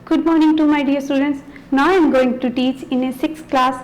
Good morning to my dear students. Now I am going to teach in a 6th class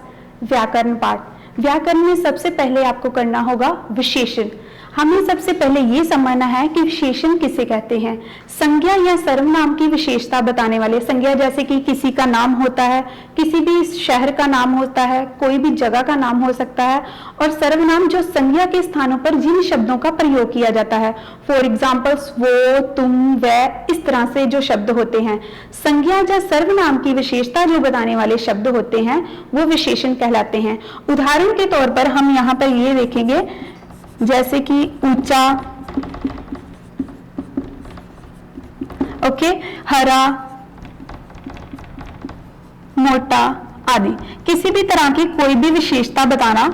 व्याकरण पाठ। व्याकरण में सबसे पहले आपको करना होगा विशेषण। हमें सबसे पहले ये समझना है कि विशेषण किसे कहते हैं। संज्ञा या सर्वनाम की विशेषता बताने वाले। संज्ञा जैसे कि किसी का नाम होता है, किसी भी शहर का नाम होता है, कोई भी जगह का नाम हो सकता है। और सर्वनाम जो संज्ञा के स्थानों पर जिन शब्दों का प्रयोग किया जाता है, फॉर एग्जाम्पल्स वो, तुम, वह, इस तरह से जो शब्द होते हैं। संज्ञा या सर्वनाम की विशेषता जो बताने वाले शब्द होते हैं वो विशेषण कहलाते हैं। उदाहरण के तौर पर हम यहाँ पर ये देखेंगे, जैसे कि ऊंचा, ओके, हरा, मोटा आदि। किसी भी तरह की कोई भी विशेषता बताना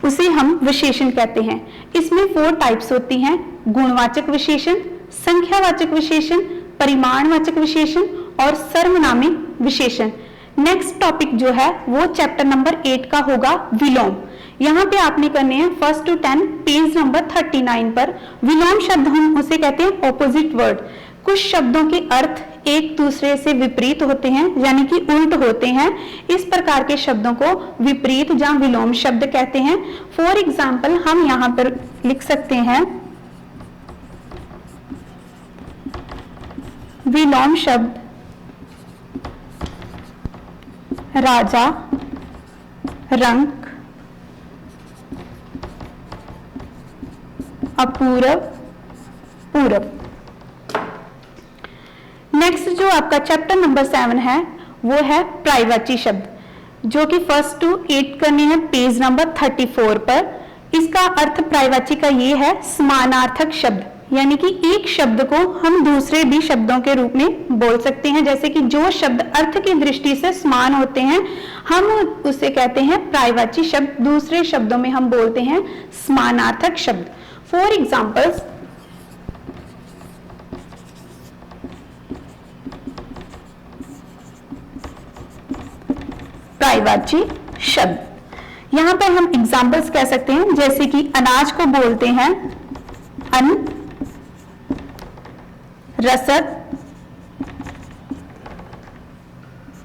उसे हम विशेषण कहते हैं। इसमें 4 टाइप्स होती हैं: गुणवाचक विशेषण, संख्यावाचक विशेषण, परिमाणवाचक विशेषण और सर्वनामी विशेषण। नेक्स्ट टॉपिक जो है वो चैप्टर नंबर 8 का होगा विलोम। यहाँ पे आपने करने हैं 1 to 10 पेज नंबर 39 पर। विलोम शब्द हम उसे कहते हैं ऑपोजिट वर्ड। कुछ शब्दों के अर्थ एक दूसरे से विपरीत होते हैं, यानी कि उल्ट होते हैं। इस प्रकार के शब्दों को विपरीत या विलोम शब्द कहते हैं। फॉर एग्जाम्पल हम यहाँ पर लिख सकते हैं विलोम शब्द राजा, रंक, अपूर्व, पूरब। नेक्स्ट जो आपका चैप्टर नंबर 7 है वो है पर्यायवाची शब्द, जो कि 1 to 8 करने हैं पेज नंबर 34 पर। इसका अर्थ पर्यायवाची का ये है समानार्थक शब्द, यानी कि एक शब्द को हम दूसरे भी शब्दों के रूप में बोल सकते हैं। जैसे कि जो शब्द अर्थ की दृष्टि से समान होते हैं हम उसे कहते हैं पर्यायवाची शब्द। दूसरे शब्दों में हम बोलते हैं समानार्थक शब्द। फॉर एग्जाम्पल्स, पर्यायवाची शब्द, यहां पर हम एग्जाम्पल्स कह सकते हैं, जैसे कि अनाज को बोलते हैं अन्न, रसद,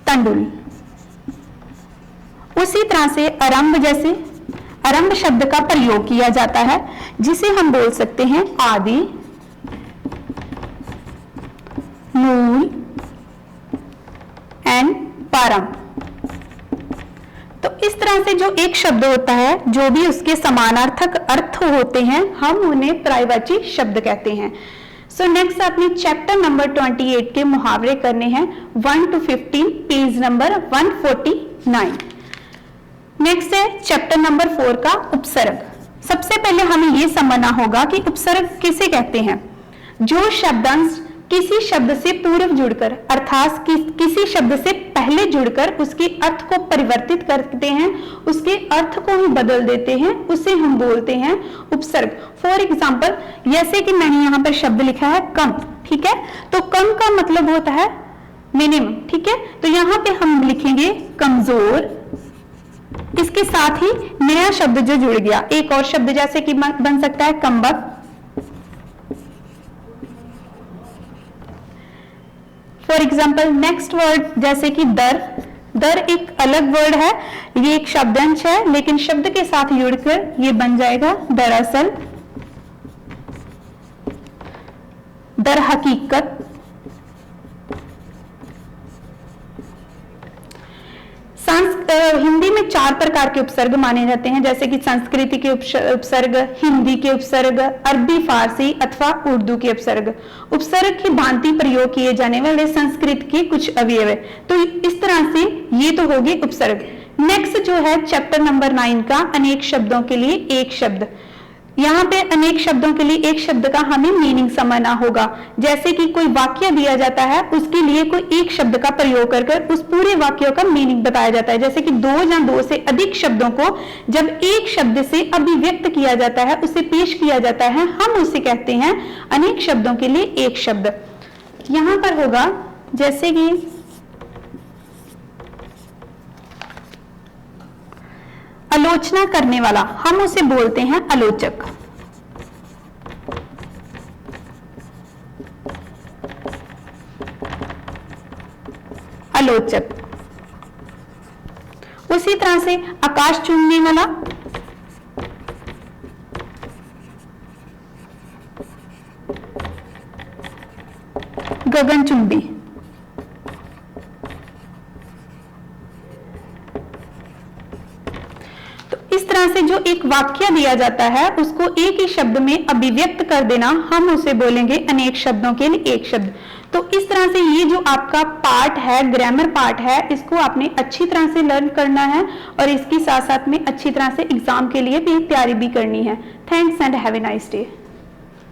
तंडुल। उसी तरह से आरंभ, जैसे आरंभ शब्द का प्रयोग किया जाता है, जिसे हम बोल सकते हैं आदि, मूल एंड प्रारंभ। तो इस तरह से जो एक शब्द होता है, जो भी उसके समानार्थक अर्थ होते हैं, हम उन्हें पर्यायवाची शब्द कहते हैं। सो नेक्स्ट आपने चैप्टर नंबर 28 के मुहावरे करने हैं 1 to 15 पेज नंबर 149। नेक्स्ट है चैप्टर नंबर 4 का उपसर्ग। सबसे पहले हमें यह समझना होगा कि उपसर्ग किसे कहते हैं। जो शब्दांश किसी शब्द से पूर्व जुड़कर, अर्थात किसी शब्द से पहले जुड़कर उसके अर्थ को परिवर्तित करते हैं, उसके अर्थ को ही बदल देते हैं, उसे हम बोलते हैं उपसर्ग। फॉर एग्जाम्पल, जैसे कि मैंने यहाँ पर शब्द लिखा है कम, ठीक है, तो कम का मतलब होता है मिनिमम, ठीक है। तो यहाँ पे हम लिखेंगे कमजोर, इसके साथ ही नया शब्द जो जुड़ गया, एक और शब्द जैसे कि बन सकता है कमबख्त। फॉर एग्जाम्पल नेक्स्ट वर्ड जैसे कि दर। दर एक अलग वर्ड है, ये एक शब्दांश है, लेकिन शब्द के साथ जुड़कर ये बन जाएगा दरअसल, दर हकीकत। हिंदी में 4 प्रकार के उपसर्ग माने जाते हैं, जैसे कि संस्कृति के उपसर्ग, हिंदी के उपसर्ग, अरबी, फारसी अथवा उर्दू के उपसर्ग। उपसर्ग की भांति प्रयोग किए जाने वाले संस्कृत के कुछ अवयव है। तो इस तरह से ये तो होगी उपसर्ग। नेक्स्ट जो है चैप्टर नंबर 9 का अनेक शब्दों के लिए एक शब्द। यहाँ पे अनेक शब्दों के लिए एक शब्द का हमें मीनिंग समझना होगा। जैसे कि कोई वाक्य दिया जाता है, उसके लिए कोई एक शब्द का प्रयोग कर उस पूरे वाक्य का मीनिंग बताया जाता है। जैसे कि 2 या 2 से अधिक शब्दों को जब एक शब्द से अभिव्यक्त किया जाता है, उसे पेश किया जाता है, हम उसे कहते हैं अनेक शब्दों के लिए एक शब्द। यहाँ पर होगा जैसे कि आलोचना करने वाला, हम उसे बोलते हैं आलोचक। आलोचक। उसी तरह से आकाश चूमने वाला, गगनचुंबी। तो इस तरह से जो एक वाक्य दिया जाता है उसको एक ही शब्द में अभिव्यक्त कर देना, हम उसे बोलेंगे अनेक शब्दों के लिए एक शब्द। तो इस तरह से ये जो आपका पार्ट है, ग्रामर पार्ट है, इसको आपने अच्छी तरह से लर्न करना है और इसकी साथ साथ में अच्छी तरह से एग्जाम के लिए भी तैयारी भी करनी है। Thanks and have a nice day.